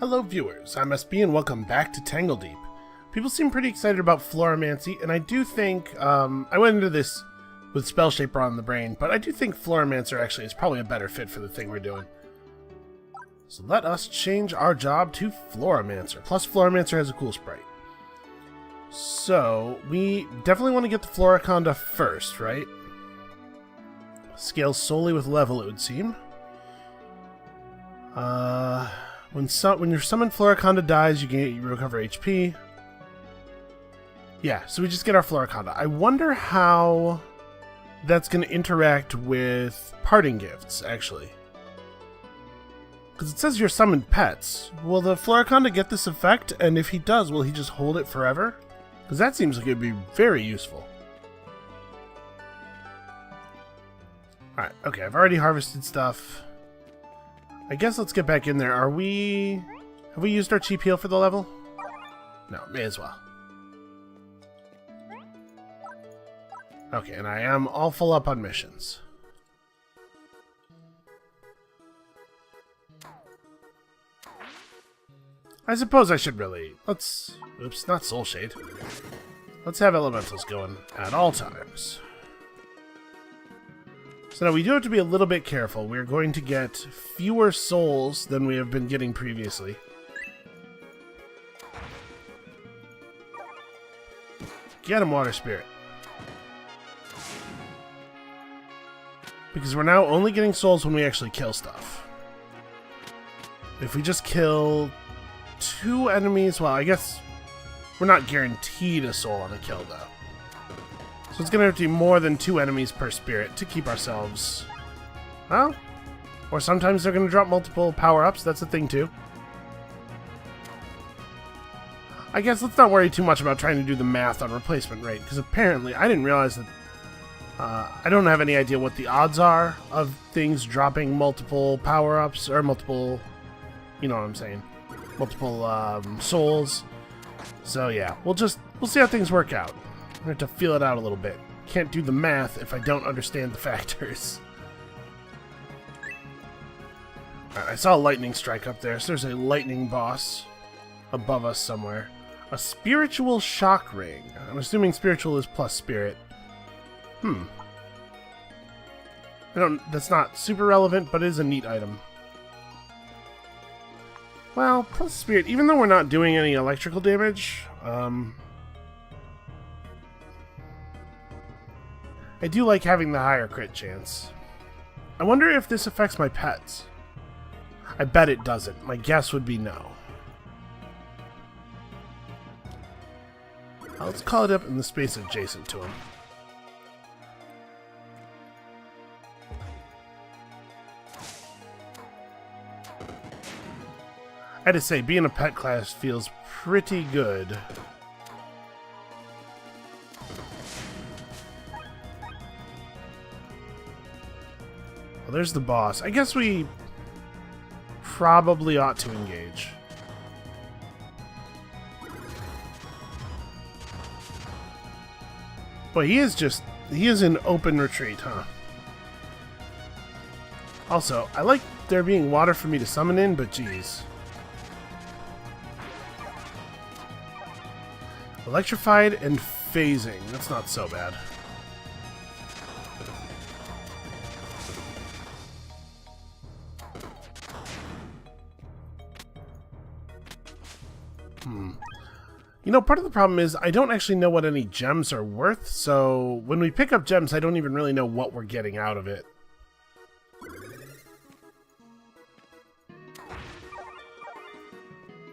Hello viewers, I'm SB and welcome back to Tangledeep. People seem pretty excited about Florimancy, and I do think, I went into this with Spell Shaper on the brain, but I do think Florimancer actually is probably a better fit for the thing we're doing. So let us change our job to Florimancer. Plus Florimancer has a cool sprite. So, we definitely want to get the Floriconda first, right? Scales solely with level, it would seem. When your summoned Floriconda dies, you recover HP. Yeah, so we just get our Floriconda. I wonder how that's going to interact with parting gifts, actually. Because it says you're summoned pets. Will the Floriconda get this effect? And if he does, will he just hold it forever? Because that seems like it would be very useful. Alright, okay, I've already harvested stuff. I guess let's get back in there. Have we used our cheap heal for the level? No, may as well. Okay, and I am all full up on missions. I suppose I should really... Oops, not Soul Shade. Let's have elementals going at all times. So now we do have to be a little bit careful. We're going to get fewer souls than we have been getting previously. Get him, Water Spirit. Because we're now only getting souls when we actually kill stuff. If we just kill 2 enemies, well, I guess we're not guaranteed a soul on a kill, though. So it's going to have to be more than 2 enemies per spirit to keep ourselves... Well, or sometimes they're going to drop multiple power-ups. That's a thing, too. I guess let's not worry too much about trying to do the math on replacement rate, because apparently I didn't realize that... I don't have any idea what the odds are of things dropping multiple power-ups, or multiple... You know what I'm saying. Multiple souls. So yeah, we'll see how things work out. I have to feel it out a little bit. Can't do the math if I don't understand the factors. Alright, I saw a lightning strike up there, so there's a lightning boss above us somewhere. A spiritual shock ring. I'm assuming spiritual is plus spirit. That's not super relevant, but it is a neat item. Well, plus spirit, even though we're not doing any electrical damage, I do like having the higher crit chance. I wonder if this affects my pets. I bet it doesn't. My guess would be no. Let's call it up in the space adjacent to him. I had to say, being a pet class feels pretty good. Well, there's the boss. I guess we probably ought to engage. Boy, he is in open retreat, huh? Also, I like there being water for me to summon in, but geez. Electrified and phasing. That's not so bad. You know, part of the problem is I don't actually know what any gems are worth, so when we pick up gems, I don't even really know what we're getting out of it.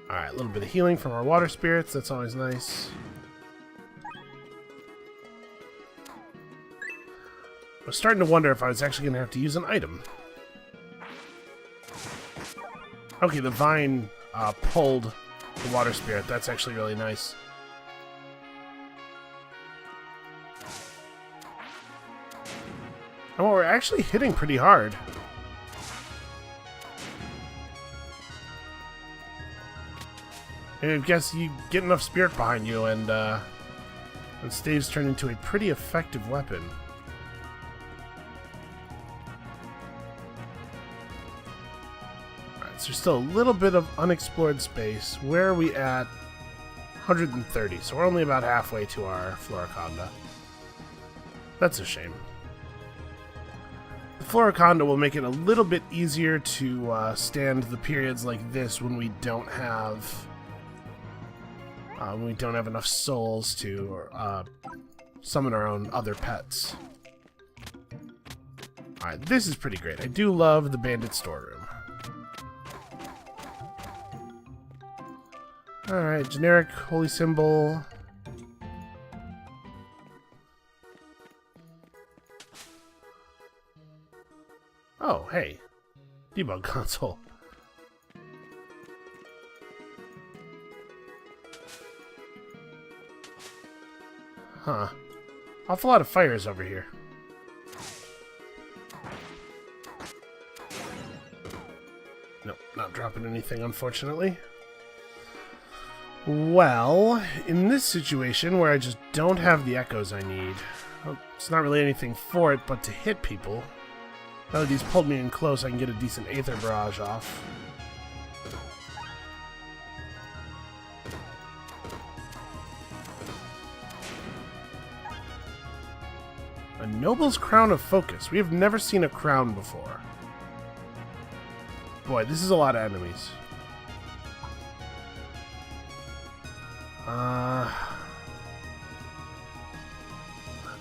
Alright, a little bit of healing from our water spirits. That's always nice. I was starting to wonder if I was actually going to have to use an item. Okay, the vine pulled the water spirit. That's actually really nice. Oh, we're actually hitting pretty hard. And I guess you get enough spirit behind you and staves turn into a pretty effective weapon. Yes, there's still a little bit of unexplored space. Where are we at? 130, so we're only about halfway to our Floriconda. That's a shame. The Floriconda will make it a little bit easier to stand the periods like this when we don't have enough souls to summon our own other pets. Alright, this is pretty great. I do love the bandit storeroom. Alright, generic holy symbol. Oh, hey. Debug console. Huh. Awful lot of fires over here. Nope, not dropping anything, unfortunately. Well, in this situation where I just don't have the echoes I need, well, it's not really anything for it but to hit people. Now that he's pulled me in close, I can get a decent Aether Barrage off. A Noble's Crown of Focus. We have never seen a crown before. Boy, this is a lot of enemies.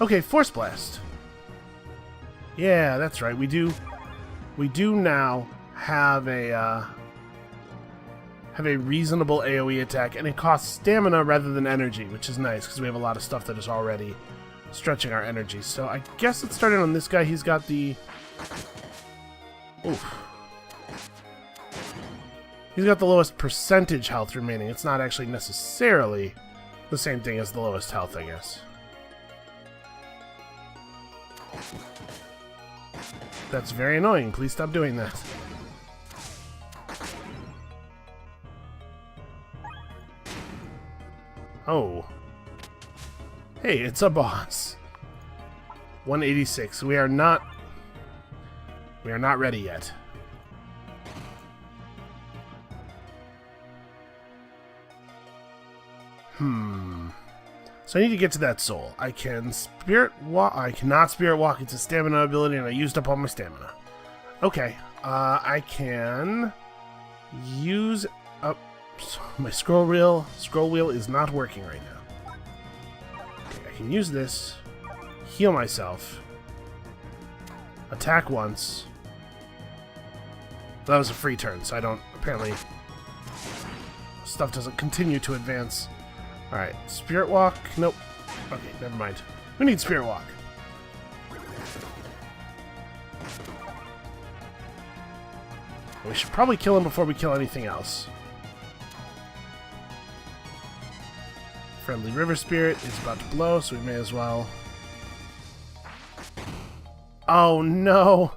Okay, Force Blast. Yeah, that's right. We do now have a reasonable AoE attack, and it costs stamina rather than energy, which is nice because we have a lot of stuff that is already stretching our energy. So I guess let's start in on this guy. He's got the... Oof. He's got the lowest percentage health remaining. It's not actually necessarily the same thing as the lowest health, I guess. That's very annoying. Please stop doing that. Oh. Hey, it's a boss. 186. We are not ready yet. So I need to get to that soul. I can spirit walk. I cannot spirit walk. It's a stamina ability, and I used up all my stamina. Okay. I can use up my scroll wheel. Scroll wheel is not working right now. Okay, I can use this. Heal myself. Attack once. That was a free turn, so I don't... Apparently, stuff doesn't continue to advance. Alright, Spirit Walk? Nope. Okay, never mind. We need Spirit Walk. We should probably kill him before we kill anything else. Friendly River Spirit is about to blow, so we may as well... Oh no!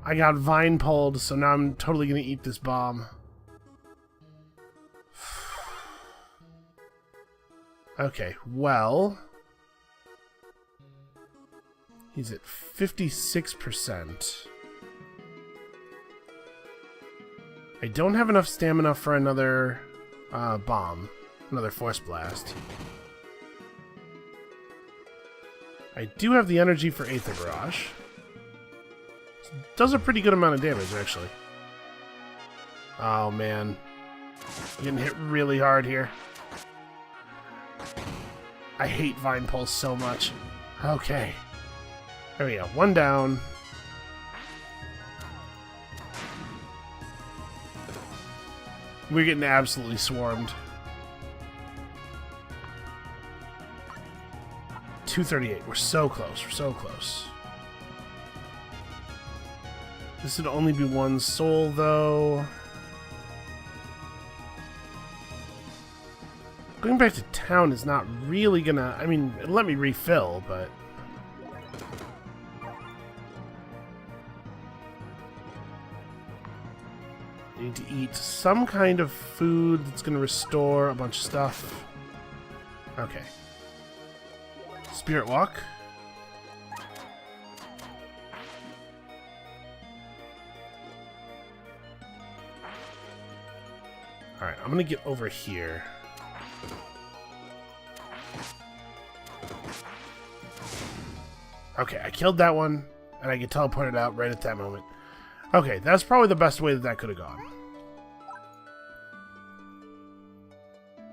I got vine pulled, so now I'm totally gonna eat this bomb. Okay, well... He's at 56%. I don't have enough stamina for another bomb. Another Force Blast. I do have the energy for Aether Barrage. Does a pretty good amount of damage, actually. Oh, man. I'm getting hit really hard here. I hate Vine Pulse so much. Okay. There we go. One down. We're getting absolutely swarmed. 238. We're so close. We're so close. This would only be one soul, though. Going back to town is not really gonna... I mean, it'll let me refill, but... I need to eat some kind of food that's gonna restore a bunch of stuff. Okay. Spirit Walk. Alright, I'm gonna get over here. Okay, I killed that one, and I get teleported out right at that moment. Okay, that's probably the best way that that could have gone.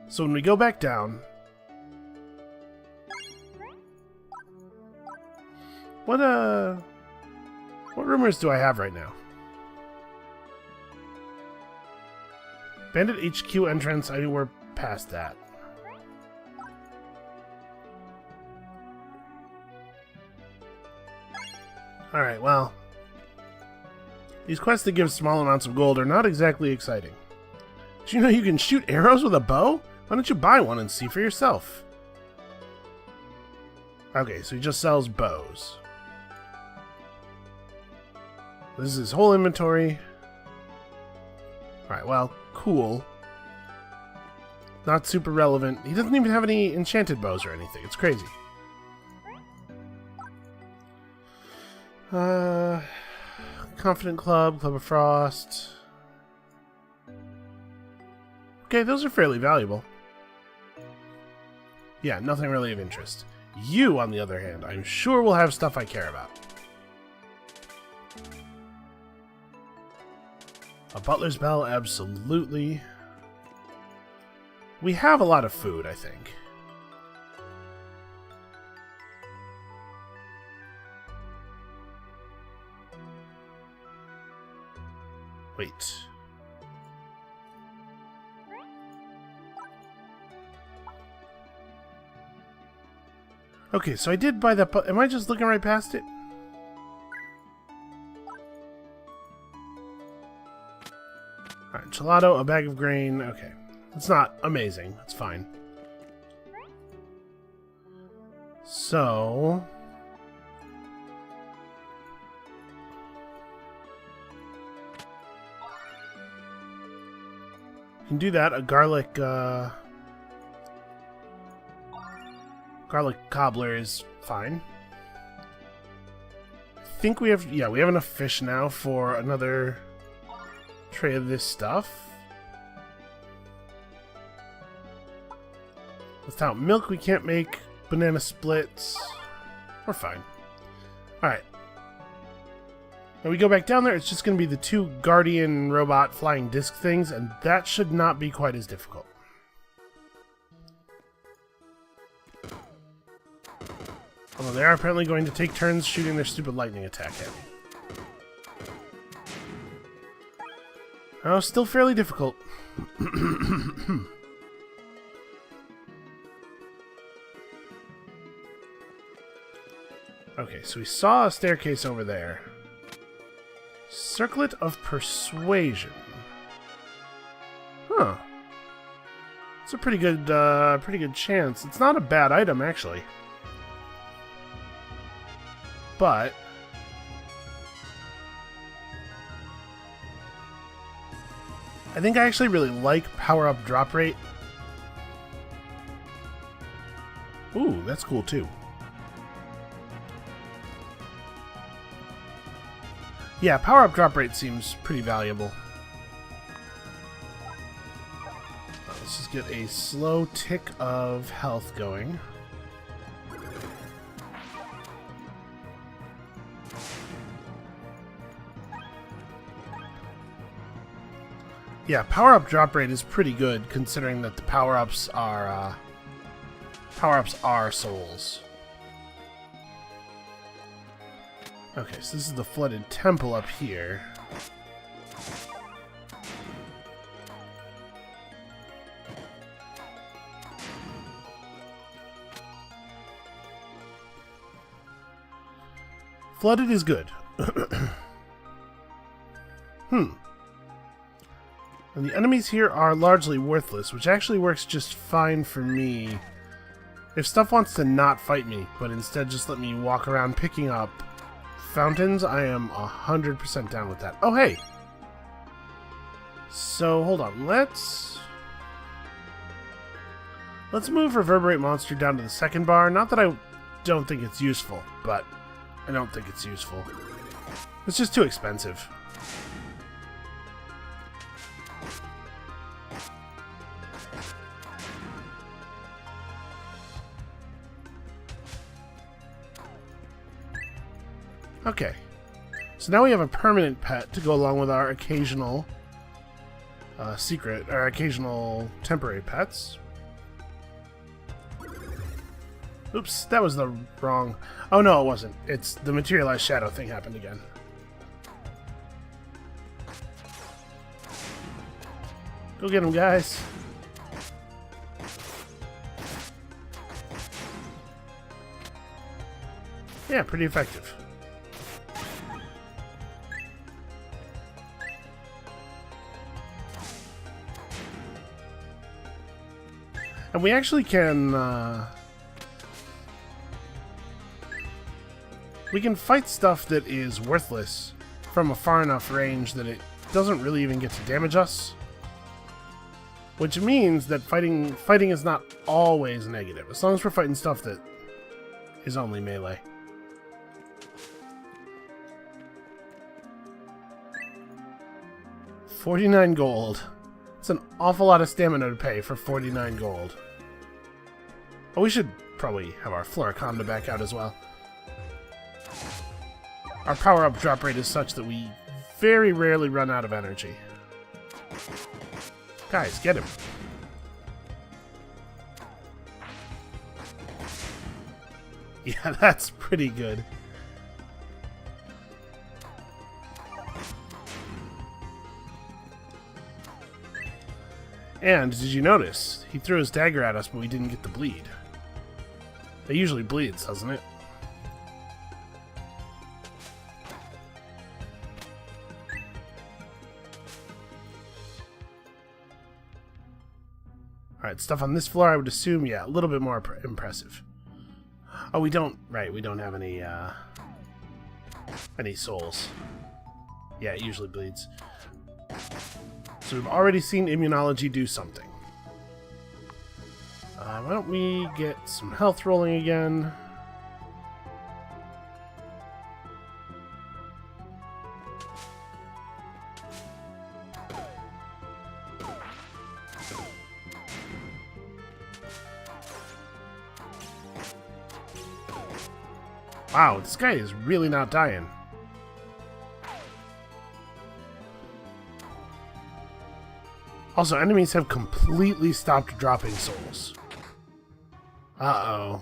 So when we go back down... What rumors do I have right now? Bandit HQ entrance, I mean, we're past that. Alright, well. These quests that give small amounts of gold are not exactly exciting. Did you know you can shoot arrows with a bow? Why don't you buy one and see for yourself? Okay, so he just sells bows. This is his whole inventory. Alright, well, cool. Not super relevant. He doesn't even have any enchanted bows or anything. It's crazy. Confident Club, Club of Frost. Okay, those are fairly valuable. Yeah, nothing really of interest. You, on the other hand, I'm sure will have stuff I care about. A butler's bell, absolutely. We have a lot of food, I think. Wait. Okay, so I did buy that, but am I just looking right past it? Alright, gelato, a bag of grain. Okay. It's not amazing. It's fine. So... you can do that. A garlic cobbler is fine. I think we have... yeah, we have enough fish now for another tray of this stuff. Without milk, we can't make banana splits. We're fine. Alright. When we go back down there, it's just going to be the two guardian robot flying disc things, and that should not be quite as difficult. Although they are apparently going to take turns shooting their stupid lightning attack at me. Oh, still fairly difficult. Okay, so we saw a staircase over there. Circlet of Persuasion. Huh. It's a pretty good chance. It's not a bad item, actually. But... I think I actually really like power-up drop rate. Ooh, that's cool, too. Yeah, power-up drop rate seems pretty valuable. Let's just get a slow tick of health going. Yeah, power-up drop rate is pretty good, considering that the power-ups are souls. Okay, so this is the flooded temple up here. Flooded is good. And the enemies here are largely worthless, which actually works just fine for me. If stuff wants to not fight me, but instead just let me walk around picking up fountains, I am 100% down with that. Oh, hey! So, hold on. Let's move Reverberate Monster down to the second bar. Not that I don't think it's useful, but I don't think it's useful. It's just too expensive. Okay. So now we have a permanent pet to go along with our occasional occasional temporary pets. Oops, that was the wrong... Oh no, it wasn't. It's the materialized shadow thing happened again. Go get him, guys. Yeah, pretty effective. And we actually can, we can fight stuff that is worthless from a far enough range that it doesn't really even get to damage us. Which means that fighting is not always negative, as long as we're fighting stuff that is only melee. $49 gold. It's an awful lot of stamina to pay for 49 gold. Oh, we should probably have our Floriconda back out as well. Our power-up drop rate is such that we very rarely run out of energy. Guys, get him. Yeah, that's pretty good. And, did you notice? He threw his dagger at us, but we didn't get the bleed. It usually bleeds, doesn't it? Alright, stuff on this floor, I would assume, yeah, a little bit more impressive. Oh, we don't... Right, we don't have any souls. Yeah, it usually bleeds. So we've already seen immunology do something. Why don't we get some health rolling again? Wow, this guy is really not dying. Also, enemies have completely stopped dropping souls. Uh-oh.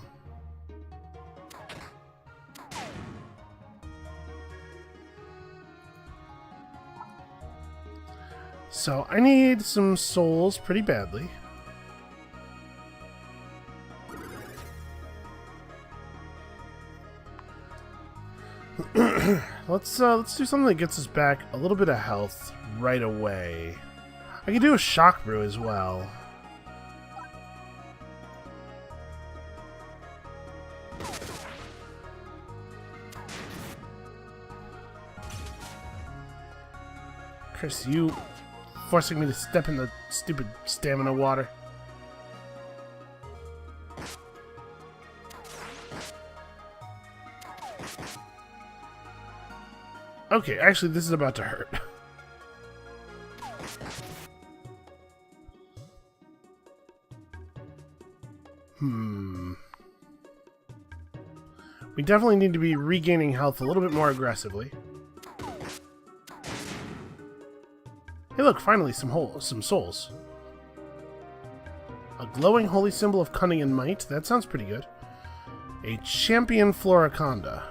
So, I need some souls pretty badly. Let's do something that gets us back a little bit of health right away. I could do a shock brew as well. Chris, you forcing me to step in the stupid stamina water. Okay, actually this is about to hurt. We definitely need to be regaining health a little bit more aggressively. Hey look, finally some souls. A glowing holy symbol of cunning and might. That sounds pretty good. A champion Floriconda.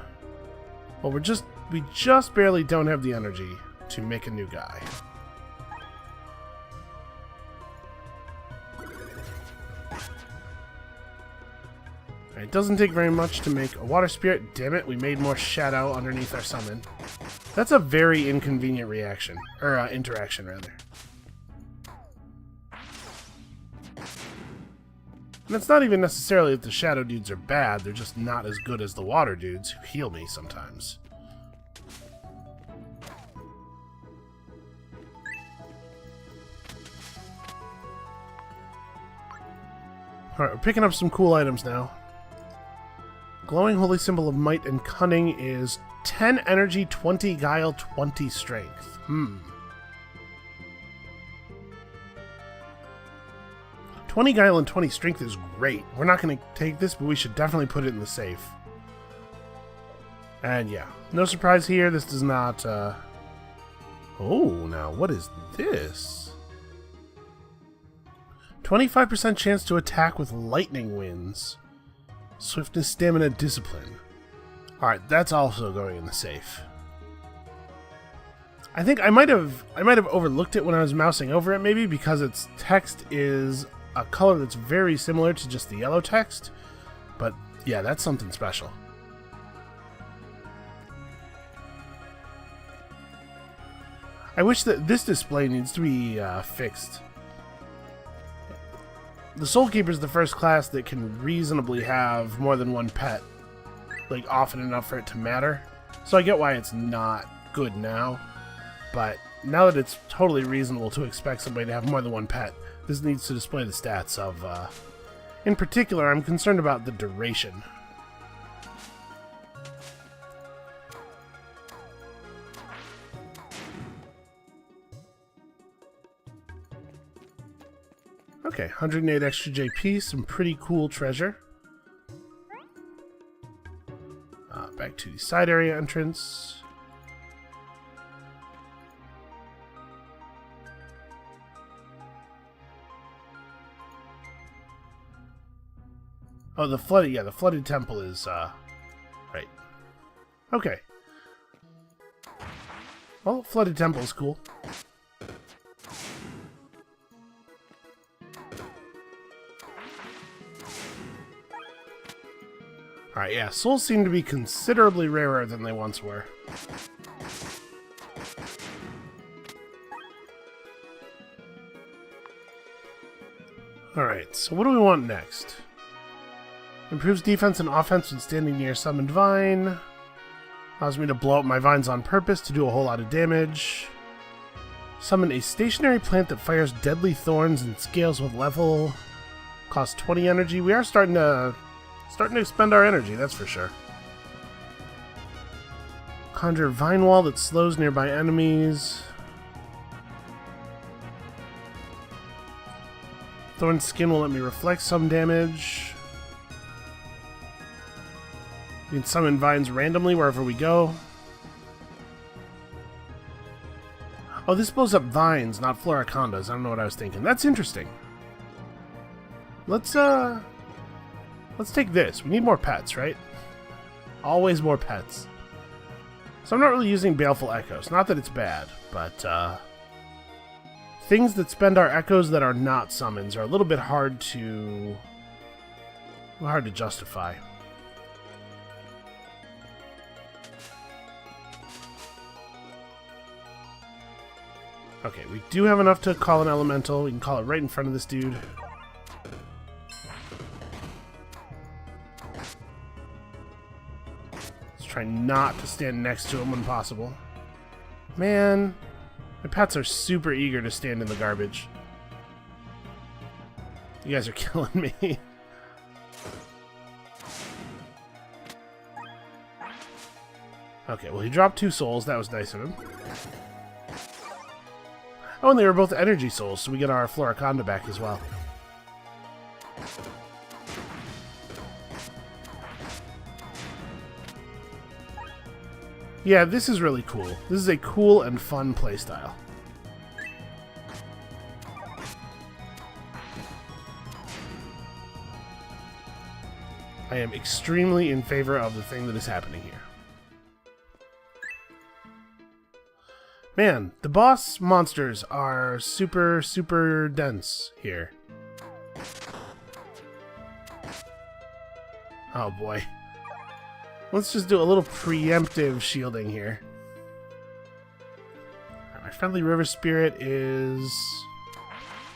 Well, we just barely don't have the energy to make a new guy. It doesn't take very much to make a water spirit. Damn it, we made more shadow underneath our summon. That's a very inconvenient reaction. Or, interaction, rather. And it's not even necessarily that the shadow dudes are bad, they're just not as good as the water dudes who heal me sometimes. Alright, we're picking up some cool items now. Glowing holy symbol of might and cunning is 10 energy, 20 guile, 20 strength. 20 guile and 20 strength is great. We're not going to take this, but we should definitely put it in the safe. And yeah, no surprise here. This does not... Oh, now what is this? 25% chance to attack with lightning winds. Swiftness, stamina, discipline. Alright, that's also going in the safe. I think I might have overlooked it when I was mousing over it, maybe because its text is a color that's very similar to just the yellow text. But yeah, that's something special. I wish that this display needs to be fixed. The Soul Keeper is the first class that can reasonably have more than one pet, like often enough for it to matter. So I get why it's not good now, but now that it's totally reasonable to expect somebody to have more than one pet, this needs to display the stats of, in particular, I'm concerned about the duration. Okay, 108 extra JP, some pretty cool treasure. Back to the side area entrance. Oh, the flooded, yeah, the flooded temple is, right. Okay. Well, flooded temple is cool. Alright, yeah, souls seem to be considerably rarer than they once were. Alright, so what do we want next? Improves defense and offense when standing near summoned vine. Allows me to blow up my vines on purpose to do a whole lot of damage. Summon a stationary plant that fires deadly thorns and scales with level. Costs 20 energy. We are starting to expend our energy, that's for sure. Conjure a vine wall that slows nearby enemies. Thorn skin will let me reflect some damage. We can summon vines randomly wherever we go. Oh, this blows up vines, not floricondas. I don't know what I was thinking. That's interesting. Let's take this. We need more pets, right? Always more pets. So I'm not really using Baleful Echoes. Not that it's bad, but things that spend our echoes that are not summons are a little bit hard to justify. Okay, we do have enough to call an elemental. We can call it right in front of this dude. Try not to stand next to him when possible. Man, my pets are super eager to stand in the garbage. You guys are killing me. Okay, well he dropped 2 souls. That was nice of him. Oh, and they were both energy souls, so we get our Floriconda back as well. Yeah, this is really cool. This is a cool and fun playstyle. I am extremely in favor of the thing that is happening here. Man, the boss monsters are super, super dense here. Oh boy. Let's just do a little preemptive shielding here. My friendly river spirit is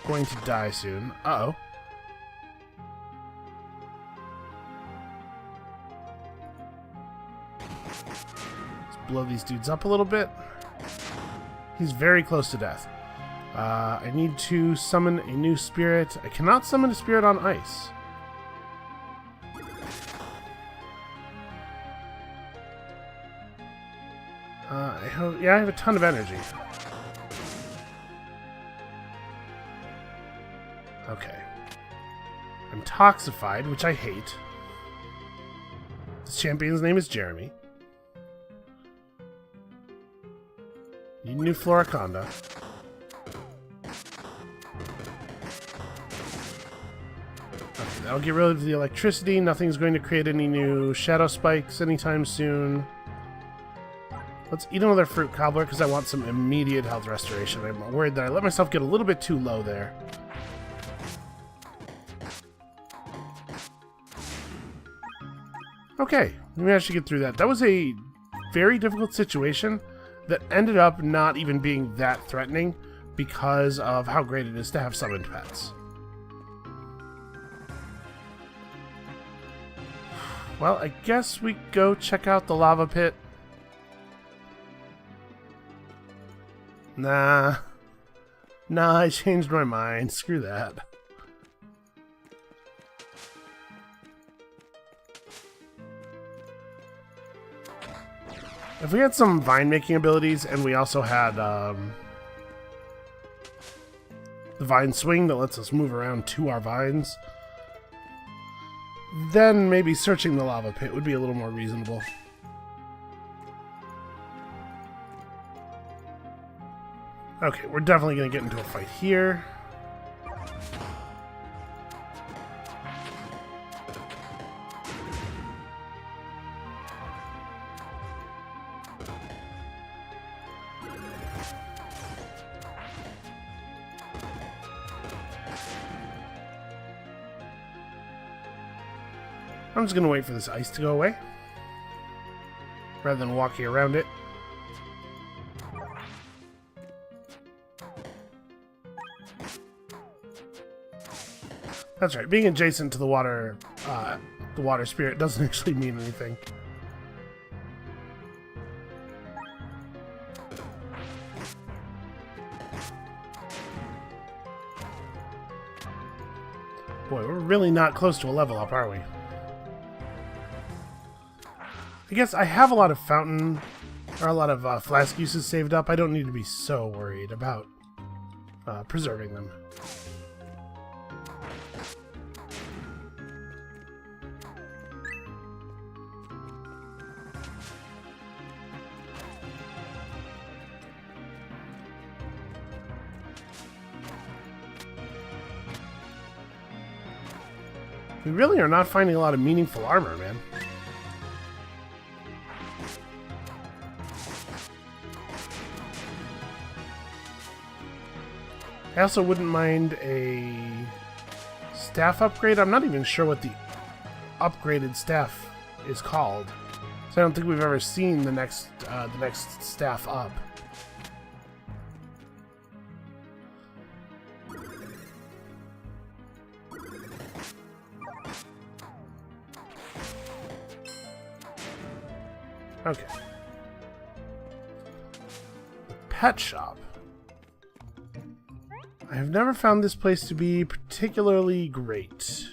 going to die soon. Uh-oh. Let's blow these dudes up a little bit. He's very close to death. I need to summon a new spirit. I cannot summon a spirit on ice. Yeah, I have a ton of energy. Okay. I'm toxified, which I hate. This champion's name is Jeremy. need new Floriconda. Okay, that'll get rid of the electricity. Nothing's going to create any new shadow spikes anytime soon. Let's eat another fruit cobbler because I want some immediate health restoration. I'm worried that I let myself get a little bit too low there. Okay, we managed to get through that. That was a very difficult situation that ended up not even being that threatening because of how great it is to have summoned pets. Well, I guess we go check out the lava pit. Nah, I changed my mind. Screw that. If we had some vine-making abilities, and we also had the vine swing that lets us move around to our vines, then maybe searching the lava pit would be a little more reasonable. Okay, we're definitely going to get into a fight here. I'm just going to wait for this ice to go away, rather than walking around it. That's right, being adjacent to the water spirit doesn't actually mean anything. Boy, we're really not close to a level up, are we? I guess I have a lot of fountain, or a lot of flask uses saved up. I don't need to be so worried about preserving them. We really are not finding a lot of meaningful armor, man. I also wouldn't mind a staff upgrade. I'm not even sure what the upgraded staff is called, so I don't think we've ever seen the next staff up. Okay. Pet shop. I have never found this place to be particularly great.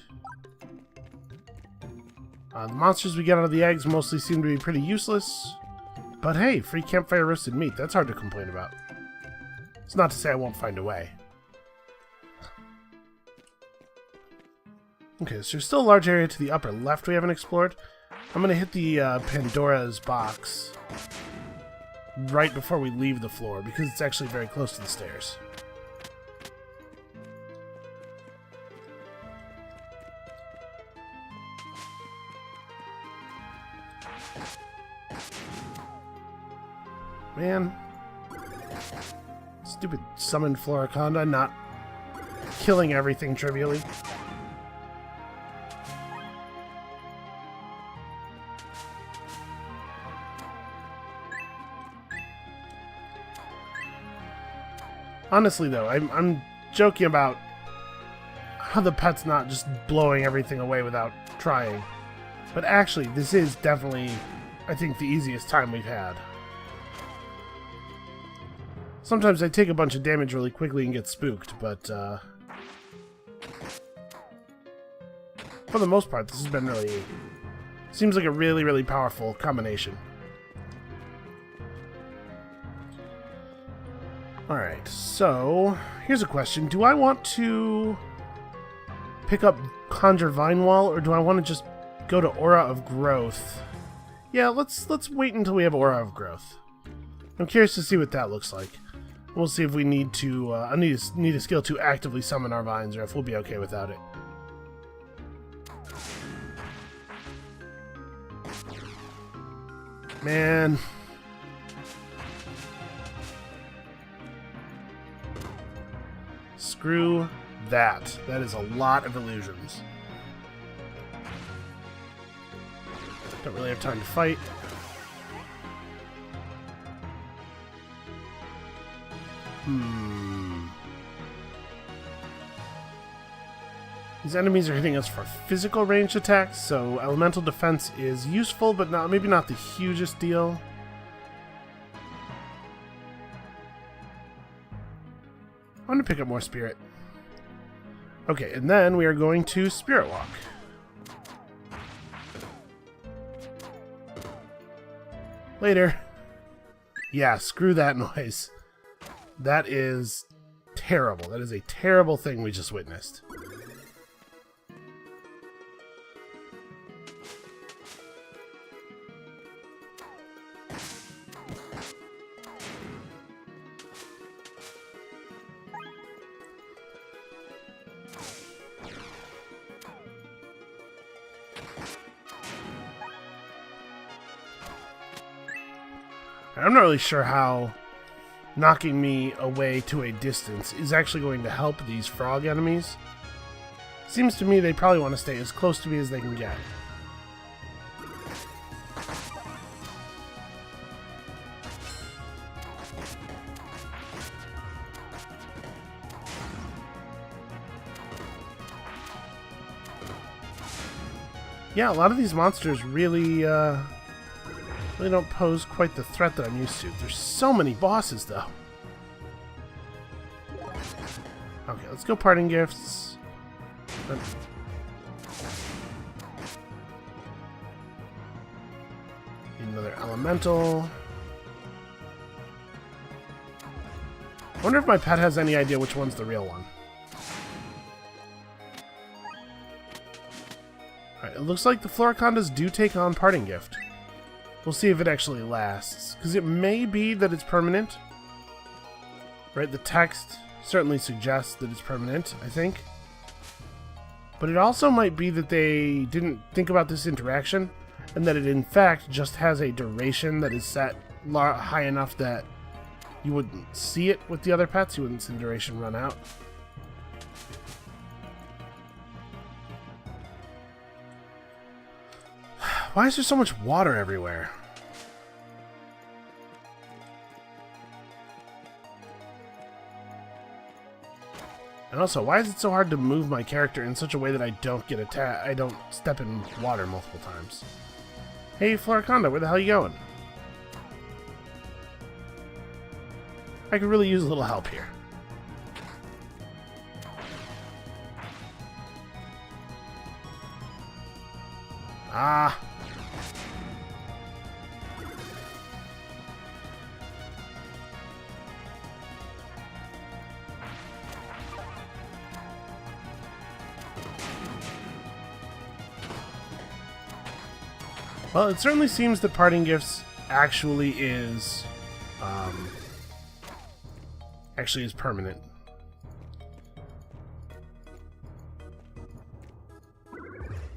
The monsters we get out of the eggs mostly seem to be pretty useless. But hey, free campfire roasted meat. That's hard to complain about. It's not to say I won't find a way. Okay, so there's still a large area to the upper left we haven't explored. I'm going to hit the Pandora's box right before we leave the floor because it's actually very close to the stairs. Man. Stupid summoned Floriconda not killing everything trivially. Honestly, though, I'm joking about how the pet's not just blowing everything away without trying. But actually, this is definitely, I think, the easiest time we've had. Sometimes I take a bunch of damage really quickly and get spooked, but for the most part, this has been really... Seems like a really, really powerful combination. Alright, so here's a question. Do I want to pick up Conjure Vine Wall, or do I want to just go to Aura of Growth? Yeah, let's wait until we have Aura of Growth. I'm curious to see what that looks like. We'll see if we need to, need a skill to actively summon our vines, or if we'll be okay without it. Man. Screw that. That is a lot of illusions. Don't really have time to fight. These enemies are hitting us for physical ranged attacks, so elemental defense is useful, but maybe not the hugest deal. I want to pick up more spirit. Okay, and then we are going to Spirit Walk. Later. Yeah, screw that noise. That is terrible. That is a terrible thing we just witnessed. I'm not really sure how knocking me away to a distance is actually going to help these frog enemies. Seems to me they probably want to stay as close to me as they can get. Yeah, a lot of these monsters really don't pose quite the threat that I'm used to. There's so many bosses, though. Okay, let's go parting gifts. Need another elemental. I wonder if my pet has any idea which one's the real one. Alright, it looks like the Floricondas do take on parting gift. We'll see if it actually lasts, because it may be that it's permanent. Right, the text certainly suggests that it's permanent, I think. But it also might be that they didn't think about this interaction, and that it in fact just has a duration that is set high enough that you wouldn't see it with the other pets. You wouldn't see the duration run out. Why is there so much water everywhere? And also, why is it so hard to move my character in such a way that I don't get attacked? I don't step in water multiple times. Hey, Floriconda, where the hell are you going? I could really use a little help here. Ah. Well, it certainly seems that parting gifts actually is permanent.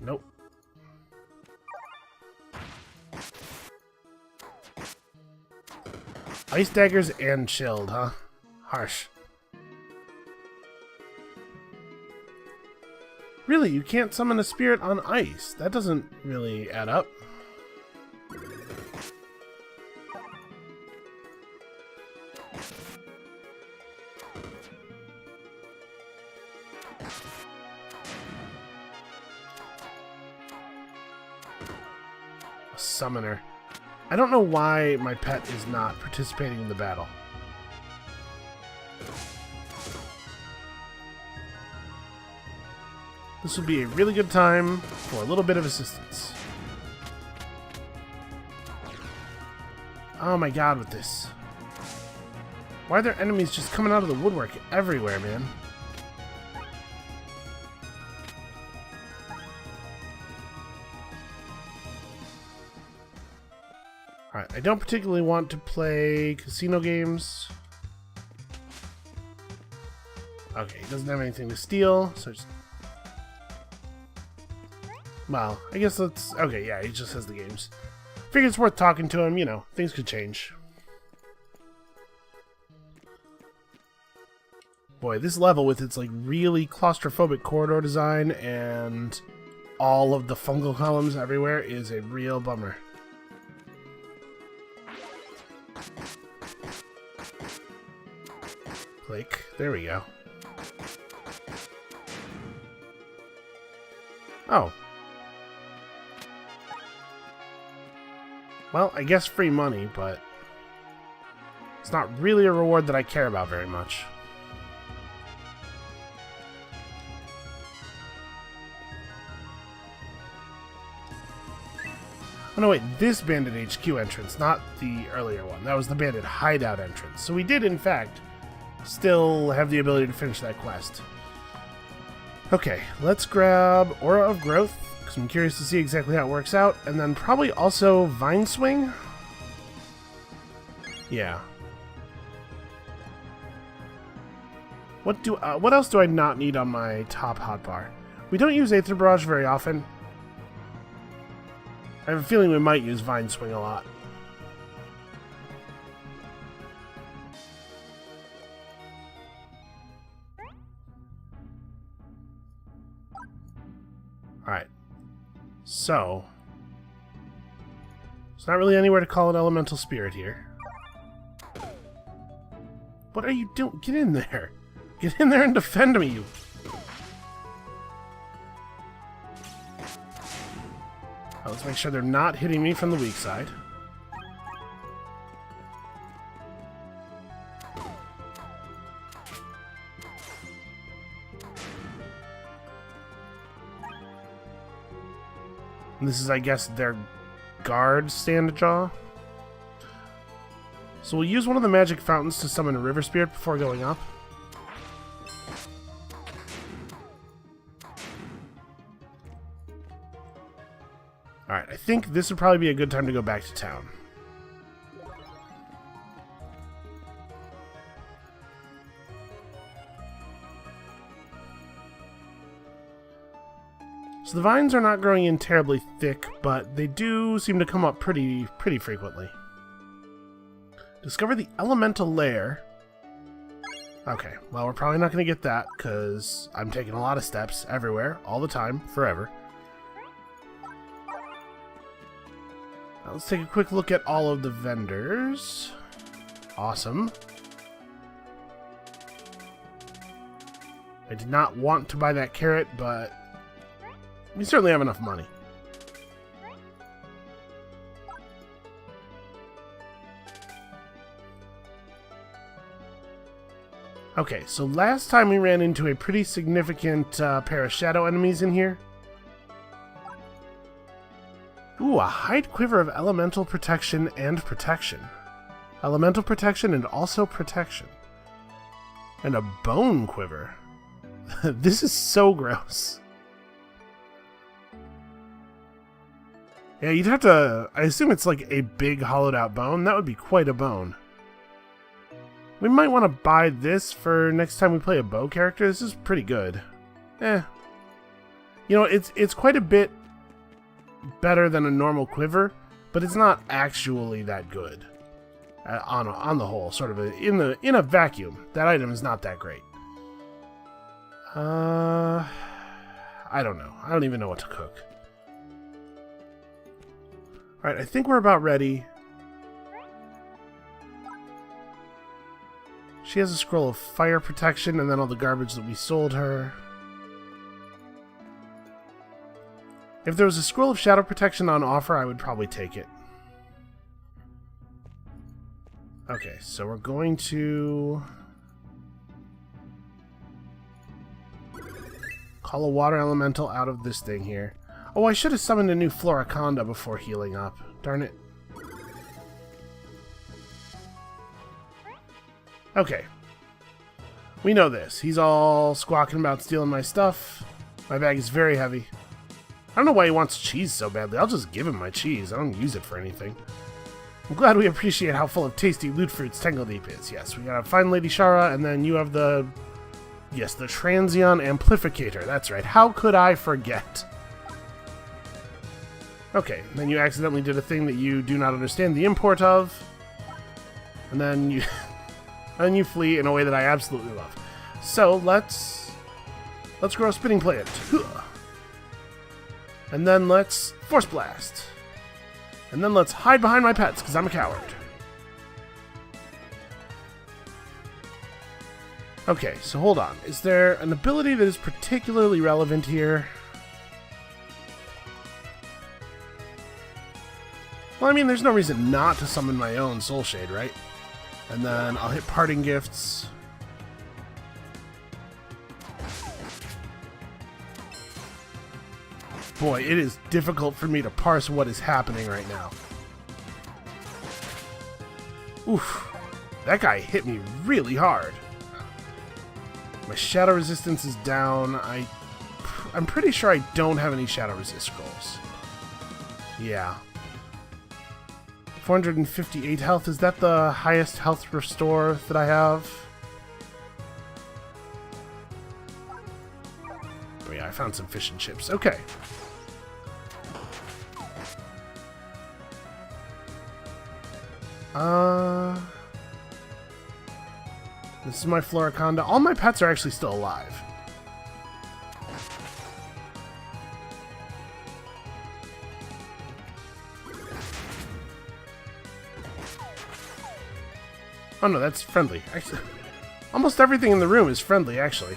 Nope. Ice daggers and chilled, huh? Harsh. Really, you can't summon a spirit on ice? That doesn't really add up. A summoner. I don't know why my pet is not participating in the battle. This would be a really good time for a little bit of assistance. Oh my god, with this. Why are there enemies just coming out of the woodwork everywhere, man? Alright, I don't particularly want to play casino games. Okay, he doesn't have anything to steal, so just... Well, I guess let's... Okay, yeah, he just has the games. Figure it's worth talking to him, you know, things could change. Boy, this level with its, like, really claustrophobic corridor design and all of the fungal columns everywhere is a real bummer. Click. There we go. Oh. Well, I guess free money, but it's not really a reward that I care about very much. Oh no, wait, this Bandit HQ entrance, not the earlier one. That was the Bandit Hideout entrance. So we did, in fact, still have the ability to finish that quest. Okay, let's grab Aura of Growth, because I'm curious to see exactly how it works out, and then probably also Vine Swing? Yeah. What else do I not need on my top hotbar? We don't use Aether Barrage very often. I have a feeling we might use Vine Swing a lot. Alright. So, there's not really anywhere to call an Elemental Spirit here. What are you doing? Get in there! Get in there and defend me, you... Let's make sure they're not hitting me from the weak side. And this is, I guess, their guard stand-jaw. So we'll use one of the magic fountains to summon a river spirit before going up. Alright, I think this would probably be a good time to go back to town. So the vines are not growing in terribly thick, but they do seem to come up pretty frequently. Discover the elemental lair. Okay, well, we're probably not going to get that, because I'm taking a lot of steps everywhere, all the time, forever. Now let's take a quick look at all of the vendors. Awesome. I did not want to buy that carrot, but we certainly have enough money. Okay, so last time we ran into a pretty significant pair of shadow enemies in here. Ooh, a hide quiver of elemental protection and protection. Elemental protection and also protection. And a bone quiver. This is so gross. Yeah, you'd have to... I assume it's like a big hollowed out bone. That would be quite a bone. We might want to buy this for next time we play a bow character. This is pretty good. You know, it's quite a bit better than a normal quiver, but it's not actually that good. On the whole, sort of in a vacuum, that item is not that great. I don't know. I don't even know what to cook. Alright, I think we're about ready. She has a scroll of fire protection and then all the garbage that we sold her. If there was a scroll of shadow protection on offer, I would probably take it. Okay, so we're going to call a water elemental out of this thing here. Oh, I should have summoned a new Floriconda before healing up. Darn it. Okay. We know this. He's all squawking about stealing my stuff. My bag is very heavy. I don't know why he wants cheese so badly. I'll just give him my cheese. I don't use it for anything. I'm glad we appreciate how full of tasty loot fruits Tangledeep is. Yes, we got a fine Lady Shara, and then you have the... Yes, the Transient Amplificator. That's right. How could I forget? Okay, then you accidentally did a thing that you do not understand the import of. And then you... and you flee in a way that I absolutely love. So, let's grow a spinning plant. And then let's Force Blast. And then let's hide behind my pets, because I'm a coward. Okay, so hold on. Is there an ability that is particularly relevant here? Well, I mean, there's no reason not to summon my own Soul Shade, right? And then I'll hit Parting Gifts. Boy, it is difficult for me to parse what is happening right now. Oof. That guy hit me really hard. My Shadow Resistance is down. I'm pretty sure I don't have any Shadow Resist scrolls. Yeah. 458 health. Is that the highest health restore that I have? Oh yeah, I found some fish and chips. Okay. This is my Floriconda. All my pets are actually still alive. Oh no, that's friendly. Actually, almost everything in the room is friendly, actually.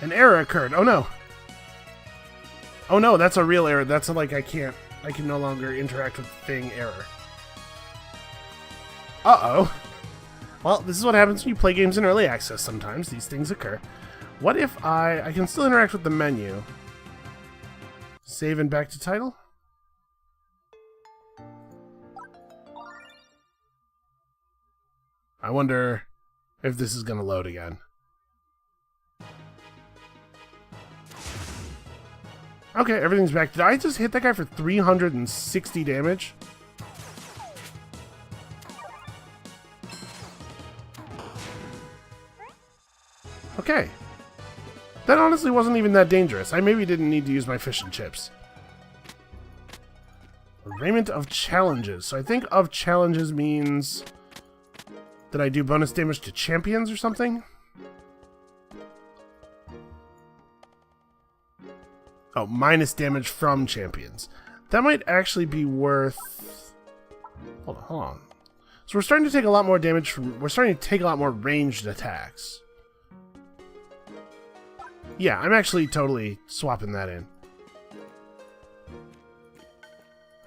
An error occurred. Oh no. Oh no, that's a real error. That's like I can no longer interact with thing error. Uh-oh. Well, this is what happens when you play games in early access sometimes. These things occur. What if I can still interact with the menu? Save and back to title? I wonder if this is going to load again. Okay, everything's back. Did I just hit that guy for 360 damage? Okay. That honestly wasn't even that dangerous. I maybe didn't need to use my fish and chips. Raiment of Challenges. So I think of Challenges means that I do bonus damage to champions or something? Oh, minus damage from champions. That might actually be worth... Hold on. So we're starting to take a lot more damage from... We're starting to take a lot more ranged attacks. Yeah, I'm actually totally swapping that in.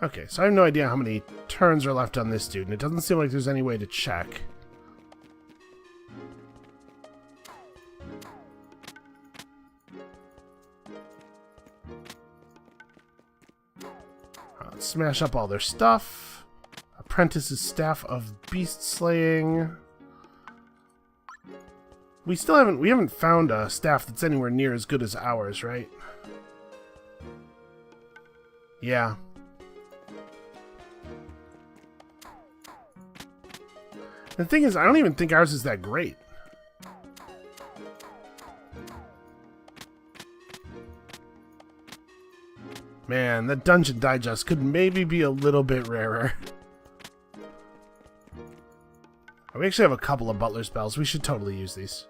Okay, so I have no idea how many turns are left on this dude, and it doesn't seem like there's any way to check. Let's smash up all their stuff. Apprentice's Staff of Beast Slaying. We haven't found a staff that's anywhere near as good as ours, right? Yeah. The thing is, I don't even think ours is that great. Man, that Dungeon Digest could maybe be a little bit rarer. We actually have a couple of butler spells. We should totally use these.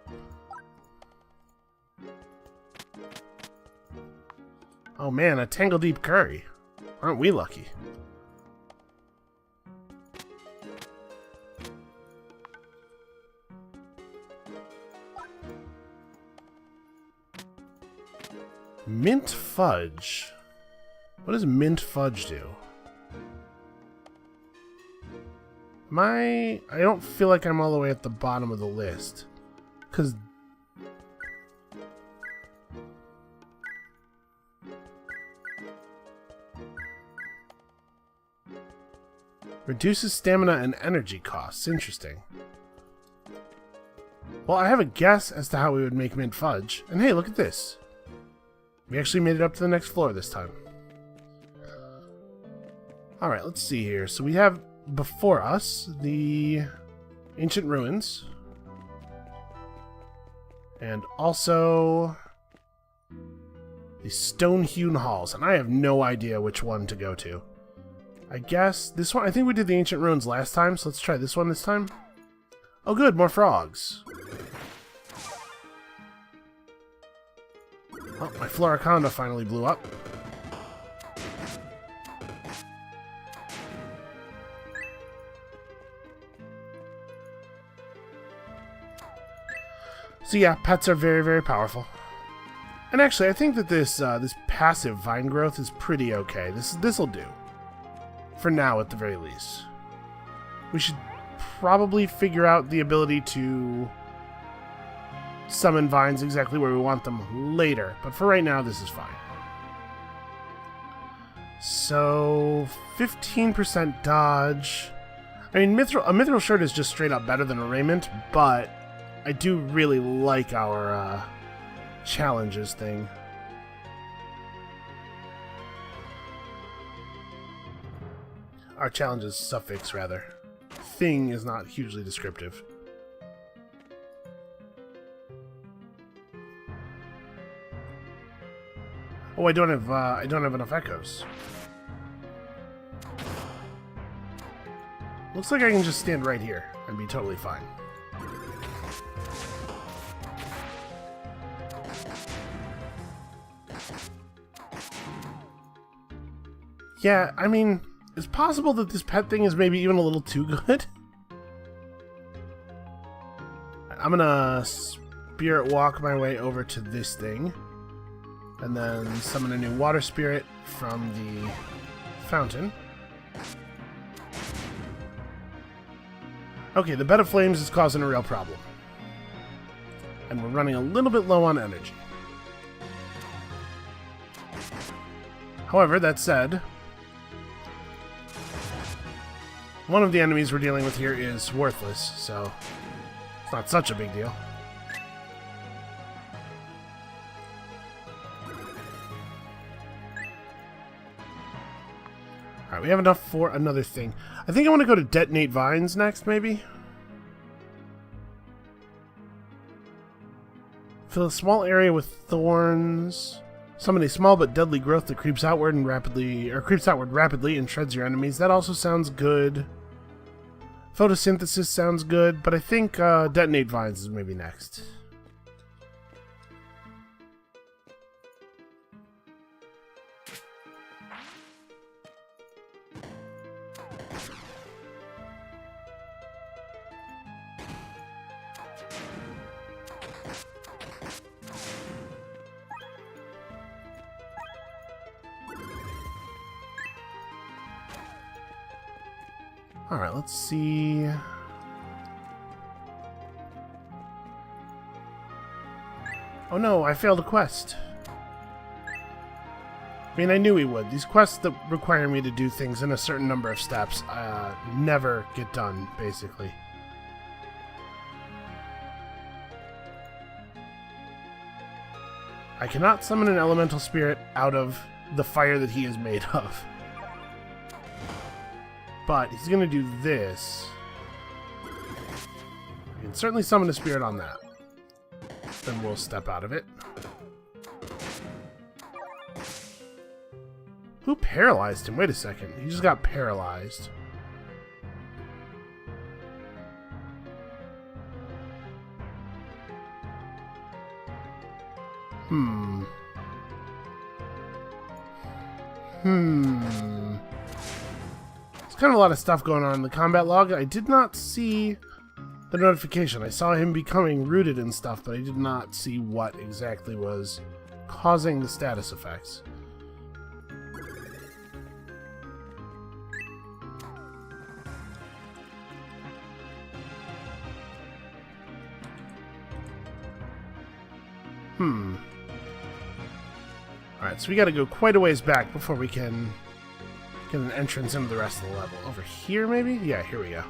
Oh man, a Tangledeep curry. Aren't we lucky? Mint fudge. What does mint fudge do? I don't feel like I'm all the way at the bottom of the list. Because... reduces stamina and energy costs. Interesting. Well, I have a guess as to how we would make mint fudge. And hey, look at this. We actually made it up to the next floor this time. Alright, let's see here. So we have before us the ancient ruins. And also the stone-hewn halls. And I have no idea which one to go to. I guess this one... I think we did the ancient ruins last time, so let's try this one this time. Oh good, more frogs. Oh, my Floriconda finally blew up. So yeah, pets are very, very powerful. And actually, I think that this this passive vine growth is pretty okay. This'll do. For now, at the very least. We should probably figure out the ability to summon vines exactly where we want them later. But for right now, this is fine. So, 15% dodge. I mean, a mithril shirt is just straight up better than a raiment, but I do really like our challenges thing. Our challenges suffix, rather. Thing is not hugely descriptive. Oh, I don't have enough echoes. Looks like I can just stand right here and be totally fine. Yeah, I mean, it's possible that this pet thing is maybe even a little too good. I'm gonna spirit walk my way over to this thing. And then summon a new water spirit from the fountain. Okay, the bed of flames is causing a real problem. And we're running a little bit low on energy. However, that said, one of the enemies we're dealing with here is worthless, so it's not such a big deal. Alright, we have enough for another thing. I think I want to go to detonate vines next, maybe? Fill a small area with thorns. Summon a small but deadly growth that creeps outward rapidly and shreds your enemies. That also sounds good. Photosynthesis sounds good, but I think detonate vines is maybe next. Alright, let's see. Oh no, I failed a quest. I mean, I knew he would. These quests that require me to do things in a certain number of steps never get done, basically. I cannot summon an elemental spirit out of the fire that he is made of. But he's going to do this. I can certainly summon a spirit on that. Then we'll step out of it. Who paralyzed him? Wait a second. He just got paralyzed. There's kind of a lot of stuff going on in the combat log. I did not see the notification. I saw him becoming rooted and stuff, but I did not see what exactly was causing the status effects. Alright, so we gotta go quite a ways back before we can get an entrance into the rest of the level. Over here, maybe? Yeah, here we go.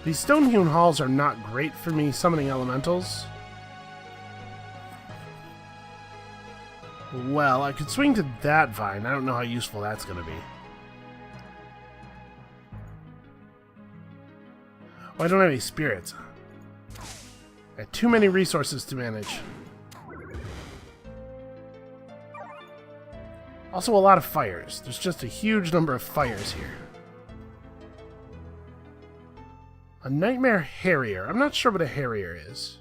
These stone-hewn halls are not great for me summoning elementals. Well, I could swing to that vine. I don't know how useful that's going to be. Oh, I don't have any spirits. I have too many resources to manage. Also, a lot of fires. There's just a huge number of fires here. A nightmare harrier. I'm not sure what a harrier is.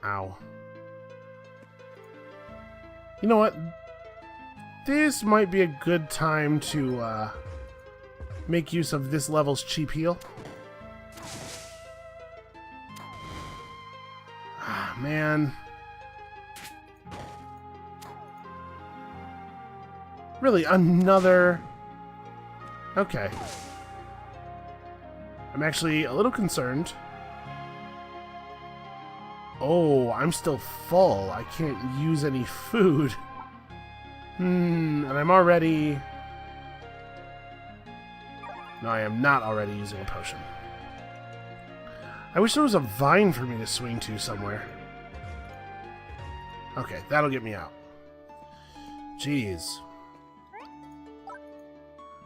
Ow. You know what? This might be a good time to make use of this level's cheap heal. Ah, man. Really, another... Okay. I'm actually a little concerned. Oh, I'm still full. I can't use any food. And I'm already... No, I am not already using a potion. I wish there was a vine for me to swing to somewhere. Okay, that'll get me out. Jeez.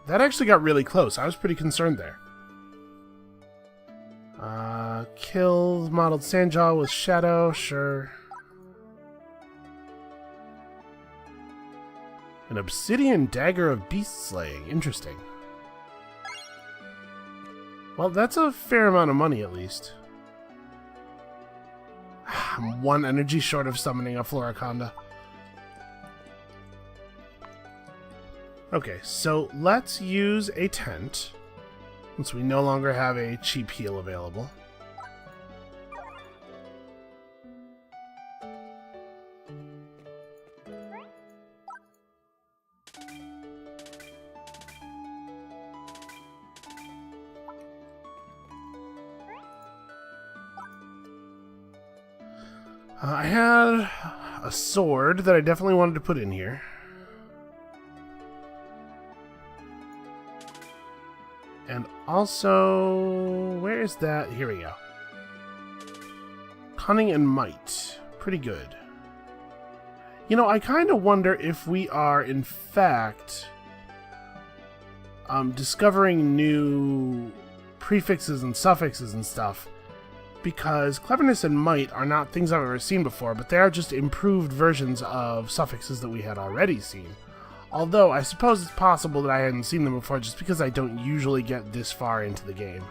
That actually got really close. I was pretty concerned there. Kill modeled Sandjaw with Shadow, sure. An obsidian dagger of beast slaying. Interesting. Well, that's a fair amount of money, at least. I'm 1 energy short of summoning a Floriconda. Okay, so let's use a tent, since we no longer have a cheap heal available. I had a sword that I definitely wanted to put in here. And also, where is that? Here we go. Cunning and might. Pretty good. You know, I kind of wonder if we are, in fact, discovering new prefixes and suffixes and stuff. Because cleverness and might are not things I've ever seen before, but they are just improved versions of suffixes that we had already seen. Although, I suppose it's possible that I hadn't seen them before just because I don't usually get this far into the game.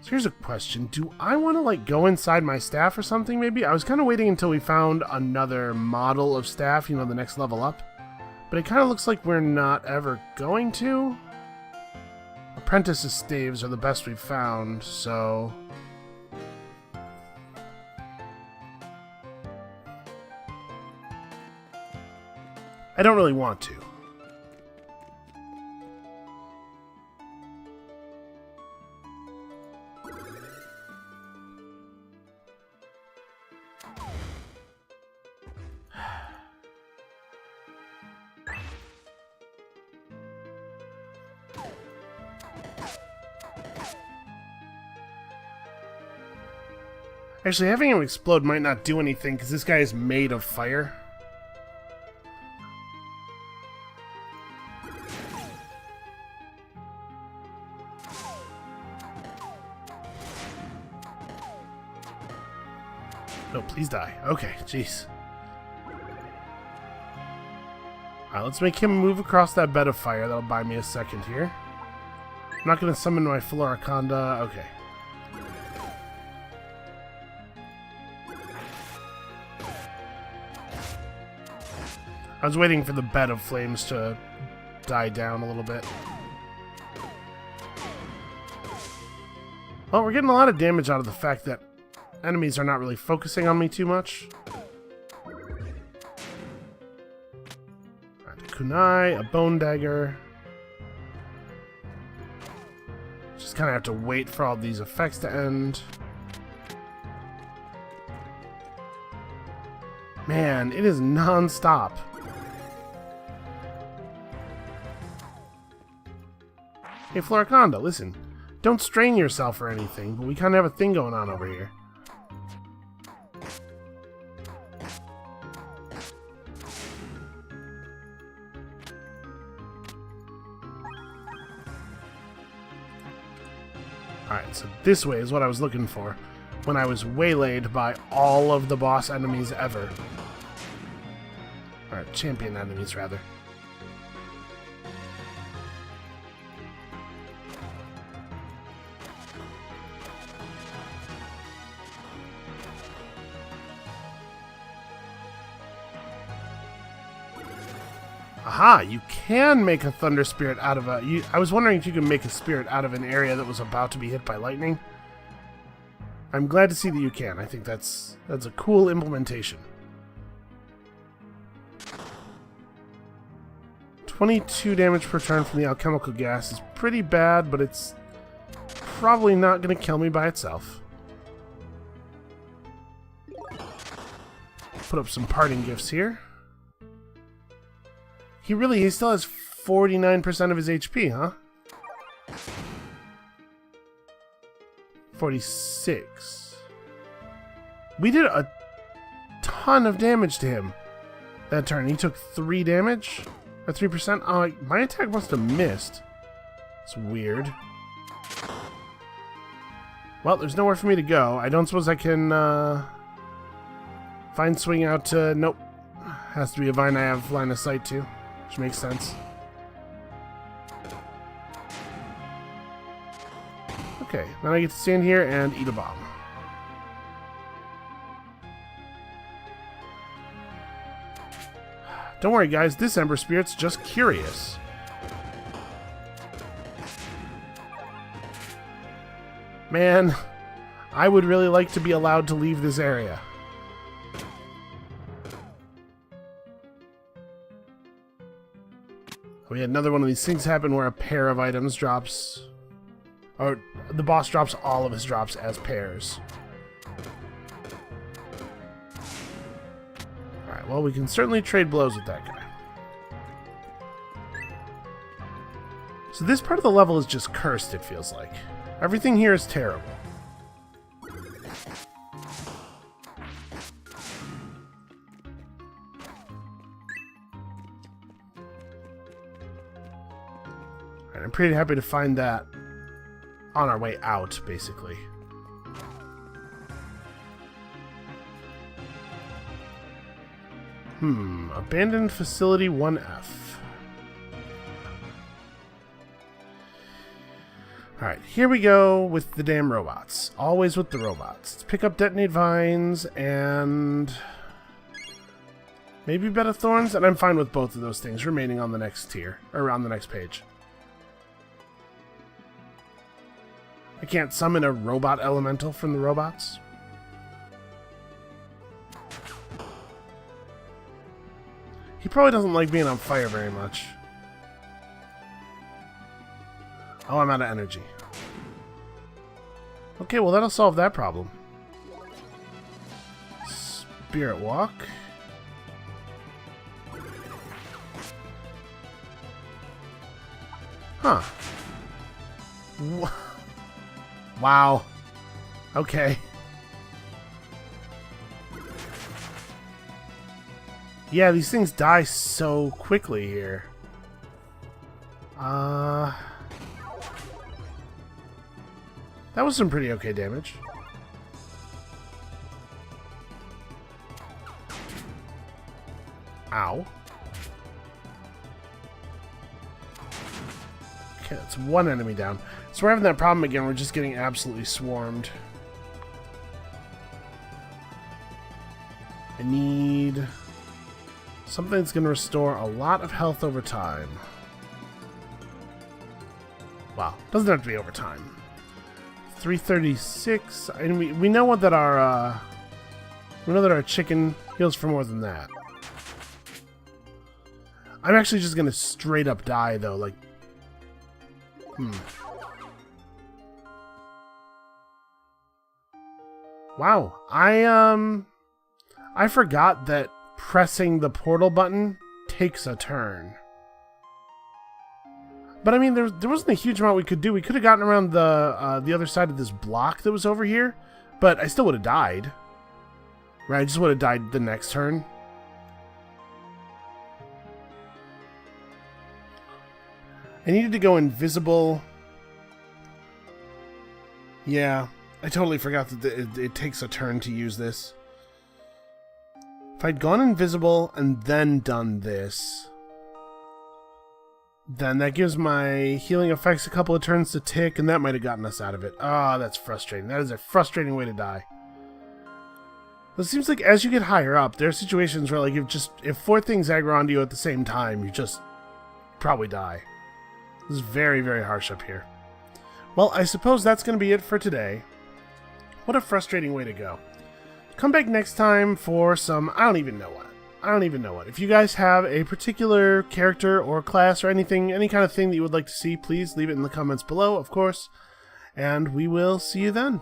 So here's a question. Do I want to, like, go inside my staff or something, maybe? I was kind of waiting until we found another model of staff, you know, the next level up. But it kind of looks like we're not ever going to. Apprentice's staves are the best we've found, so... I don't really want to. Actually, having him explode might not do anything because this guy is made of fire. No, please die. Okay, jeez. Alright, let's make him move across that bed of fire. That'll buy me a second here. I'm not going to summon my Floriconda. Okay. I was waiting for the bed of flames to die down a little bit. Well, we're getting a lot of damage out of the fact that enemies are not really focusing on me too much. Alright, a kunai, a bone dagger. Just kind of have to wait for all these effects to end. Man, it is non-stop. Hey, Floriconda, listen. Don't strain yourself or anything, but we kind of have a thing going on over here. Alright, so this way is what I was looking for when I was waylaid by all of the boss enemies ever. Or champion enemies, rather. Aha! You can make a thunder spirit out of a... I was wondering if you could make a spirit out of an area that was about to be hit by lightning. I'm glad to see that you can. I think that's a cool implementation. 22 damage per turn from the alchemical gas is pretty bad, but it's probably not going to kill me by itself. Put up some parting gifts here. He still has 49% of his HP, huh? 46. We did a ton of damage to him that turn. He took 3 damage? Or 3%? Oh, my attack must have missed. It's weird. Well, there's nowhere for me to go. I don't suppose I can find swing out to... Nope. Has to be a vine I have line of sight to. Which makes sense. Okay, then I get to stand here and eat a bomb. Don't worry, guys. This Ember Spirit's just curious. Man, I would really like to be allowed to leave this area. We had another one of these things happen where a pair of items drops... Or the boss drops all of his drops as pairs. Alright, well, we can certainly trade blows with that guy. So this part of the level is just cursed, it feels like. Everything here is terrible. I'm pretty happy to find that on our way out, basically. Abandoned Facility 1F. Alright, here we go with the damn robots. Always with the robots. Let's pick up Detonate Vines and... maybe Bed of Thorns, and I'm fine with both of those things remaining on the next tier, or on the next page. I can't summon a robot elemental from the robots. He probably doesn't like being on fire very much. Oh, I'm out of energy. Okay, well that'll solve that problem. Spirit Walk. Huh. Wow. Okay. Yeah, these things die so quickly here. That was some pretty okay damage. Ow. Okay, that's one enemy down. So we're having that problem again. We're just getting absolutely swarmed. I need something that's going to restore a lot of health over time. Wow, doesn't have to be over time. 336. And we know what that our chicken heals for more than that. I'm actually just going to straight up die though. Like, Wow, I forgot that pressing the portal button takes a turn. But I mean, there wasn't a huge amount we could do. We could have gotten around the other side of this block that was over here, but I still would have died. Right, I just would have died the next turn. I needed to go invisible. Yeah, I totally forgot that it takes a turn to use this. If I'd gone invisible and then done this, then that gives my healing effects a couple of turns to tick, and that might have gotten us out of it. Ah, that's frustrating. That is a frustrating way to die. It seems like as you get higher up, there are situations where, like, if 4 things aggro onto you at the same time, you just probably die. This is very, very harsh up here. Well, I suppose that's going to be it for today. What a frustrating way to go. Come back next time for some... I don't even know what. If you guys have a particular character or class or anything, any kind of thing that you would like to see, please leave it in the comments below, of course. And we will see you then.